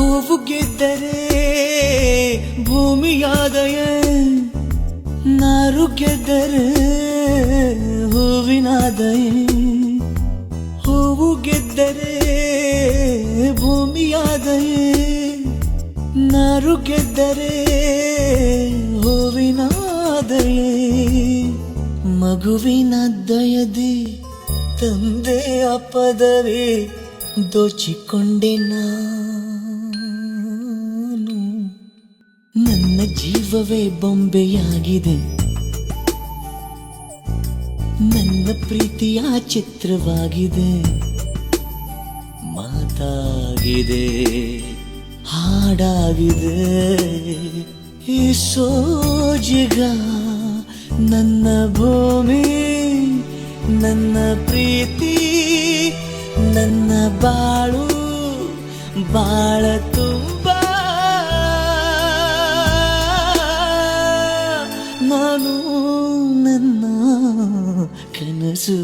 ಹೂವು ಗೆದ್ದರೆ ಭೂಮಿಯಾದಯೇ, ನಾರು ಗೆದ್ದರೆ ಹೂವಿನಾದಯೇ. ಹೂವು ಗೆದ್ದರೆ ಭೂಮಿಯಾದಯೇ, ನಾರು ಗೆದ್ದರೆ ಹೂವಿನಾದಯೇ. ಮಗುವಿನ ದಯದಿ ತಂದೆಯ ಪದವಿ ದೋಚಿಕೊಂಡೆ ನಾನು. ನನ್ನ ಜೀವವೇ ಬೊಂಬೆಯಾಗಿದೆ, ನನ್ನ ಪ್ರೀತಿಯ ಚಿತ್ರವಾಗಿದೆ. ಮಾತಾಗಿದೆ, ಹಾಡಾಗಿದೆ, ಈ ಸೋಜಿಗ ನನ್ನ ಭೂಮಿ, ನನ್ನ ಪ್ರೀತಿ, ನನ್ನ ಬಾಳು, ಬಾಳ ತುಂಬ ನಾನು, ನನ್ನ ಕನಸು.